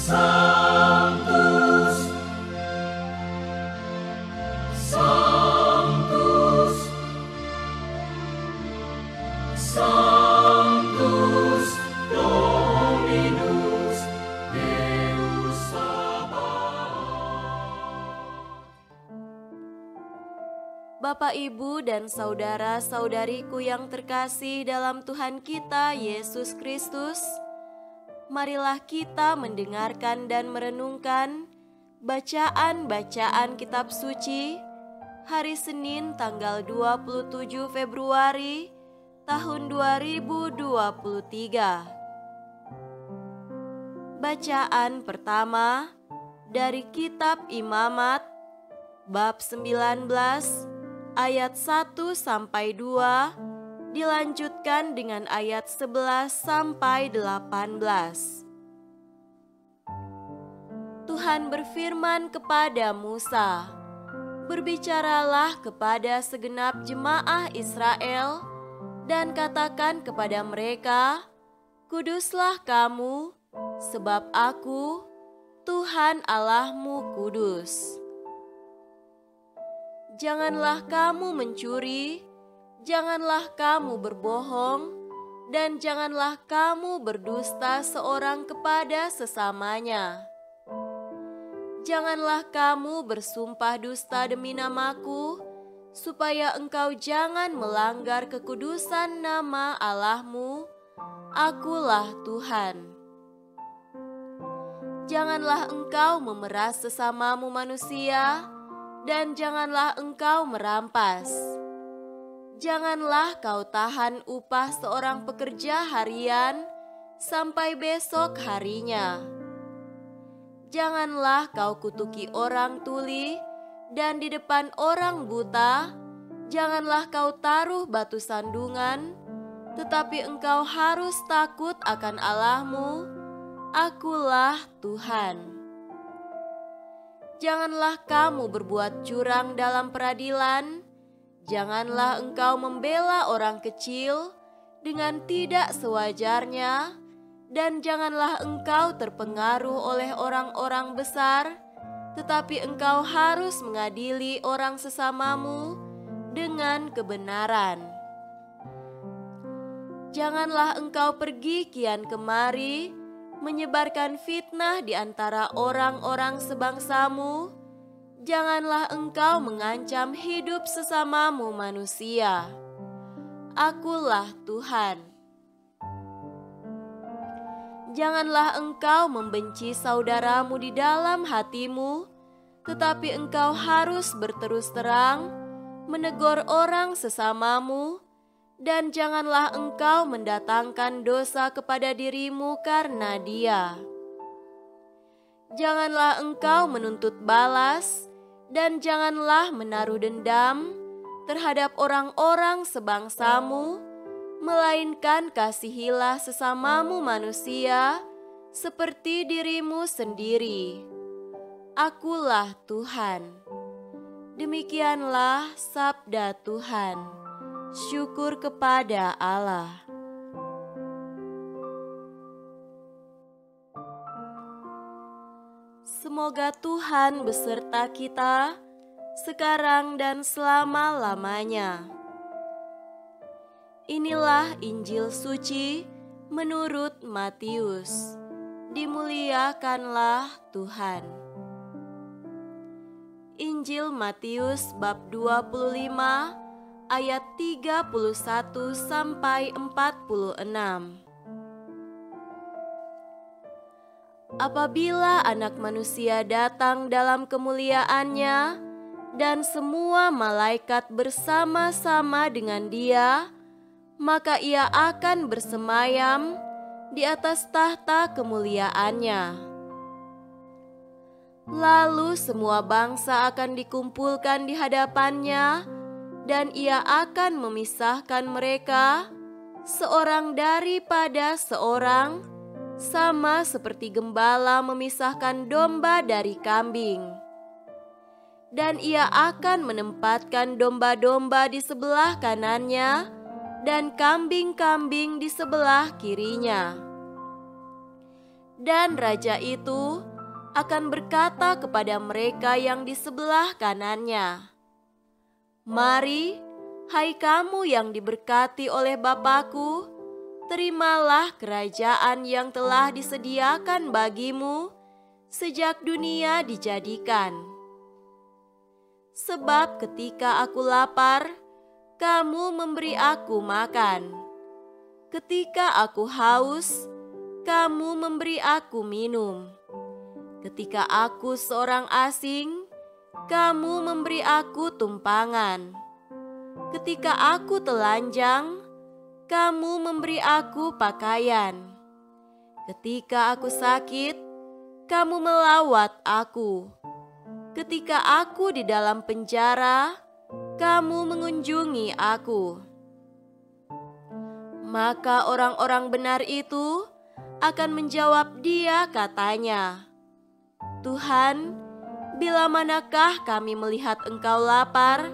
Sanctus, Sanctus, Sanctus Dominus Deus Sabaoth. Bapak, Ibu, dan saudara-saudariku yang terkasih dalam Tuhan kita Yesus Kristus, marilah kita mendengarkan dan merenungkan bacaan-bacaan kitab suci hari Senin tanggal 27 Februari tahun 2023. Bacaan pertama dari kitab Imamat bab 19 ayat 1 sampai 2 dilanjutkan dengan ayat 11 sampai 18. Tuhan berfirman kepada Musa, "Berbicaralah kepada segenap jemaah Israel dan katakan kepada mereka, Kuduslah kamu, sebab Aku, Tuhan Allahmu kudus. Janganlah kamu mencuri, janganlah kamu berbohong, dan janganlah kamu berdusta seorang kepada sesamanya. Janganlah kamu bersumpah dusta demi namaku, supaya engkau jangan melanggar kekudusan nama Allahmu. Akulah Tuhan. Janganlah engkau memeras sesamamu manusia, dan janganlah engkau merampas. Janganlah kau tahan upah seorang pekerja harian sampai besok harinya. Janganlah kau kutuki orang tuli, dan di depan orang buta janganlah kau taruh batu sandungan, tetapi engkau harus takut akan Allahmu. Akulah Tuhan. Janganlah kamu berbuat curang dalam peradilan. Janganlah engkau membela orang kecil dengan tidak sewajarnya, dan janganlah engkau terpengaruh oleh orang-orang besar, tetapi engkau harus mengadili orang sesamamu dengan kebenaran. Janganlah engkau pergi kian kemari, menyebarkan fitnah di antara orang-orang sebangsamu. Janganlah engkau mengancam hidup sesamamu manusia. Akulah Tuhan. Janganlah engkau membenci saudaramu di dalam hatimu, tetapi engkau harus berterus terang, menegur orang sesamamu, dan janganlah engkau mendatangkan dosa kepada dirimu karena dia. Janganlah engkau menuntut balas, dan janganlah menaruh dendam terhadap orang-orang sebangsamu, melainkan kasihilah sesamamu manusia seperti dirimu sendiri. Akulah Tuhan. Demikianlah sabda Tuhan. Syukur kepada Allah. Semoga Tuhan beserta kita sekarang dan selama-lamanya. Inilah Injil suci menurut Matius. Dimuliakanlah Tuhan. Injil Matius bab 25 ayat 31 sampai 46. Apabila Anak Manusia datang dalam kemuliaannya dan semua malaikat bersama-sama dengan Dia, maka Ia akan bersemayam di atas tahta kemuliaannya. Lalu semua bangsa akan dikumpulkan di hadapannya, dan Ia akan memisahkan mereka seorang daripada seorang, sama seperti gembala memisahkan domba dari kambing. Dan Ia akan menempatkan domba-domba di sebelah kanannya dan kambing-kambing di sebelah kirinya. Dan raja itu akan berkata kepada mereka yang di sebelah kanannya, "Mari, hai kamu yang diberkati oleh Bapa-Ku, terimalah kerajaan yang telah disediakan bagimu sejak dunia dijadikan. Sebab ketika aku lapar, kamu memberi aku makan. Ketika aku haus, kamu memberi aku minum. Ketika aku seorang asing, kamu memberi aku tumpangan. Ketika aku telanjang, kamu memberi aku pakaian. Ketika aku sakit, kamu melawat aku. Ketika aku di dalam penjara, kamu mengunjungi aku." Maka orang-orang benar itu akan menjawab dia katanya, "Tuhan, bila manakah kami melihat Engkau lapar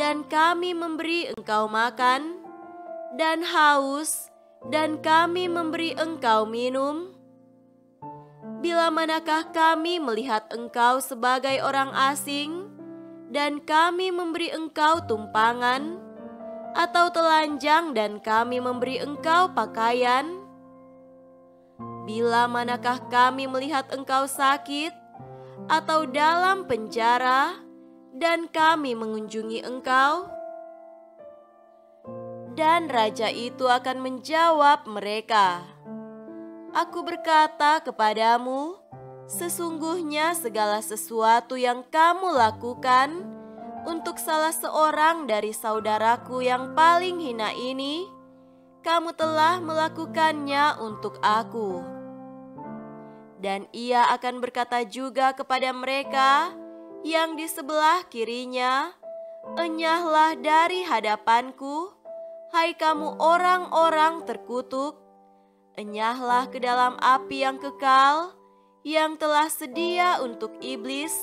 dan kami memberi Engkau makan, dan haus dan kami memberi Engkau minum? Bila manakah kami melihat Engkau sebagai orang asing dan kami memberi Engkau tumpangan, atau telanjang dan kami memberi Engkau pakaian? Bila manakah kami melihat Engkau sakit atau dalam penjara dan kami mengunjungi Engkau?" Dan raja itu akan menjawab mereka, "Aku berkata kepadamu, sesungguhnya segala sesuatu yang kamu lakukan untuk salah seorang dari saudaraku yang paling hina ini, kamu telah melakukannya untuk aku." Dan ia akan berkata juga kepada mereka yang di sebelah kirinya, "Enyahlah dari hadapanku, hai kamu orang-orang terkutuk, enyahlah ke dalam api yang kekal, yang telah sedia untuk iblis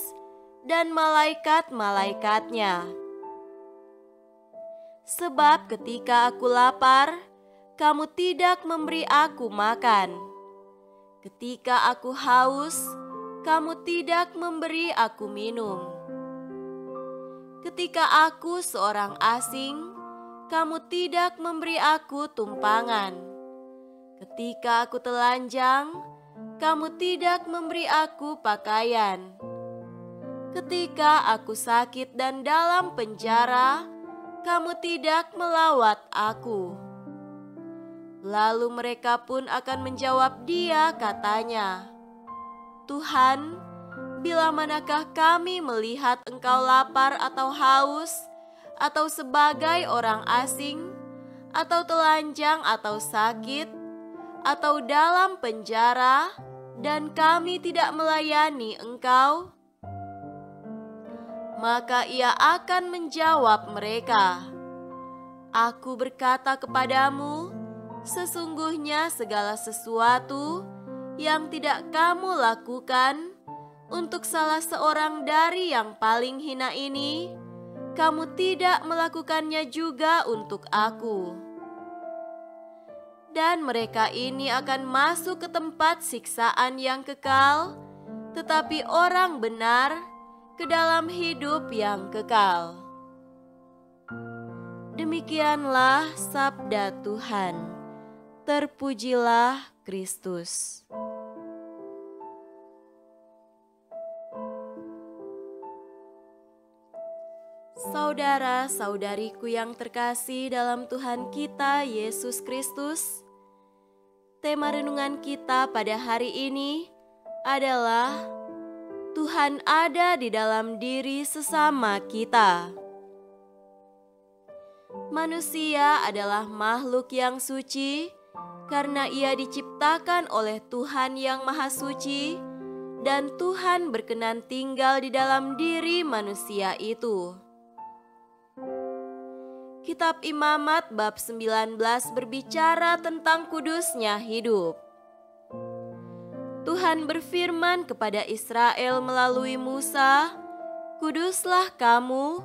dan malaikat-malaikatnya. Sebab ketika aku lapar, kamu tidak memberi aku makan. Ketika aku haus, kamu tidak memberi aku minum. Ketika aku seorang asing, kamu tidak memberi aku tumpangan. Ketika aku telanjang, kamu tidak memberi aku pakaian. Ketika aku sakit dan dalam penjara, kamu tidak melawat aku." Lalu mereka pun akan menjawab dia katanya, "Tuhan, bila manakah kami melihat Engkau lapar atau haus, atau sebagai orang asing, atau telanjang atau sakit, atau dalam penjara, dan kami tidak melayani Engkau?" Maka ia akan menjawab mereka, "Aku berkata kepadamu, sesungguhnya segala sesuatu yang tidak kamu lakukan untuk salah seorang dari yang paling hina ini, kamu tidak melakukannya juga untuk aku." Dan mereka ini akan masuk ke tempat siksaan yang kekal, tetapi orang benar ke dalam hidup yang kekal. Demikianlah sabda Tuhan. Terpujilah Kristus. Saudara-saudariku yang terkasih dalam Tuhan kita Yesus Kristus, tema renungan kita pada hari ini adalah Tuhan ada di dalam diri sesama kita. Manusia adalah makhluk yang suci karena ia diciptakan oleh Tuhan yang Maha Suci, dan Tuhan berkenan tinggal di dalam diri manusia itu. Kitab Imamat bab 19 berbicara tentang kudusnya hidup. Tuhan berfirman kepada Israel melalui Musa, "Kuduslah kamu,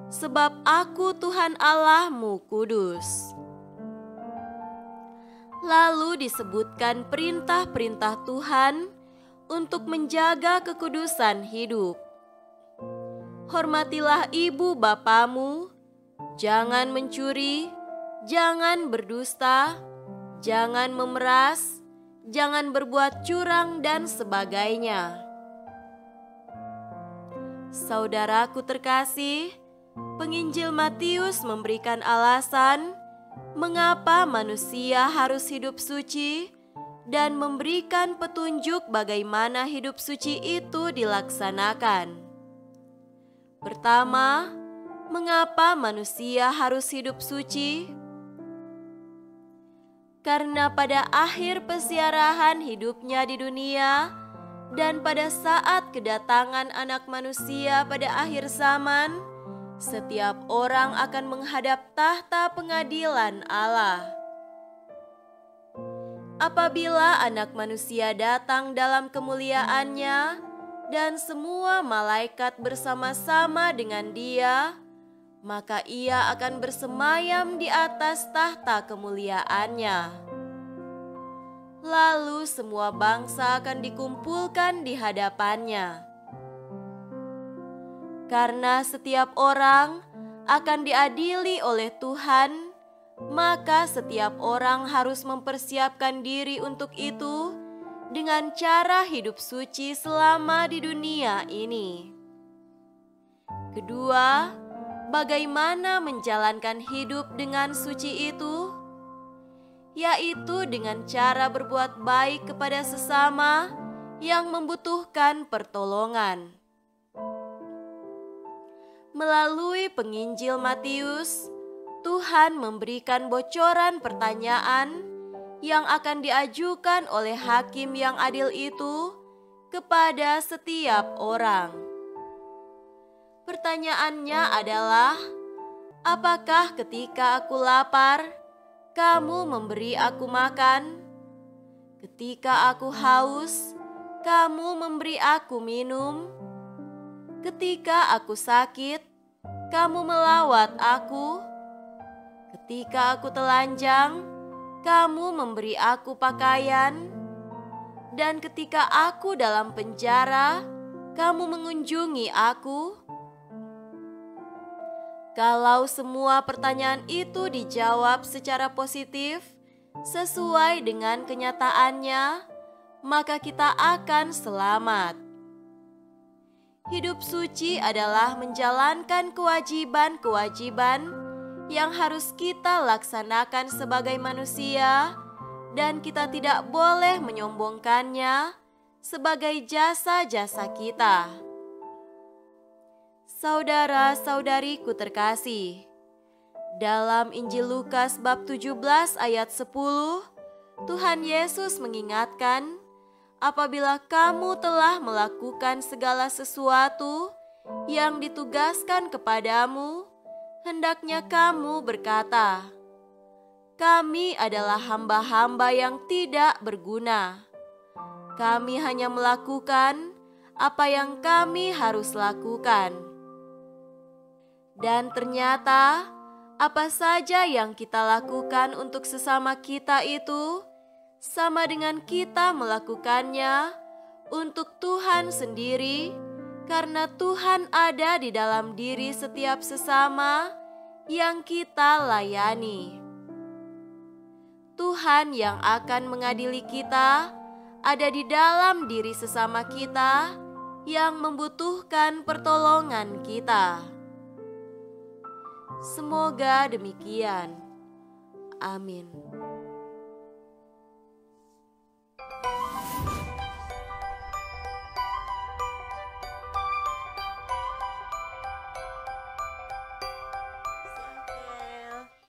sebab aku Tuhan Allahmu kudus." Lalu disebutkan perintah-perintah Tuhan untuk menjaga kekudusan hidup. Hormatilah ibu bapamu, jangan mencuri, jangan berdusta, jangan memeras, jangan berbuat curang, dan sebagainya. Saudaraku terkasih, penginjil Matius memberikan alasan mengapa manusia harus hidup suci dan memberikan petunjuk bagaimana hidup suci itu dilaksanakan. Pertama, mengapa manusia harus hidup suci? Karena pada akhir pesiarahan hidupnya di dunia dan pada saat kedatangan Anak Manusia pada akhir zaman, setiap orang akan menghadap tahta pengadilan Allah. Apabila Anak Manusia datang dalam kemuliaannya dan semua malaikat bersama-sama dengan Dia, maka Ia akan bersemayam di atas tahta kemuliaannya. Lalu semua bangsa akan dikumpulkan di hadapannya. Karena setiap orang akan diadili oleh Tuhan, maka setiap orang harus mempersiapkan diri untuk itu dengan cara hidup suci selama di dunia ini. Kedua, bagaimana menjalankan hidup dengan suci itu? Yaitu dengan cara berbuat baik kepada sesama yang membutuhkan pertolongan. Melalui penginjil Matius, Tuhan memberikan bocoran pertanyaan yang akan diajukan oleh hakim yang adil itu kepada setiap orang. Pertanyaannya adalah, apakah ketika aku lapar, kamu memberi aku makan? Ketika aku haus, kamu memberi aku minum? Ketika aku sakit, kamu melawat aku? Ketika aku telanjang, kamu memberi aku pakaian? Dan ketika aku dalam penjara, kamu mengunjungi aku? Kalau semua pertanyaan itu dijawab secara positif, sesuai dengan kenyataannya, maka kita akan selamat. Hidup suci adalah menjalankan kewajiban-kewajiban yang harus kita laksanakan sebagai manusia, dan kita tidak boleh menyombongkannya sebagai jasa-jasa kita. Saudara-saudariku terkasih, dalam Injil Lukas bab 17 ayat 10, Tuhan Yesus mengingatkan, apabila kamu telah melakukan segala sesuatu yang ditugaskan kepadamu, hendaknya kamu berkata, "Kami adalah hamba-hamba yang tidak berguna. Kami hanya melakukan apa yang kami harus lakukan." Dan ternyata, apa saja yang kita lakukan untuk sesama kita itu sama dengan kita melakukannya untuk Tuhan sendiri, karena Tuhan ada di dalam diri setiap sesama yang kita layani. Tuhan yang akan mengadili kita ada di dalam diri sesama kita yang membutuhkan pertolongan kita. Semoga demikian. Amin.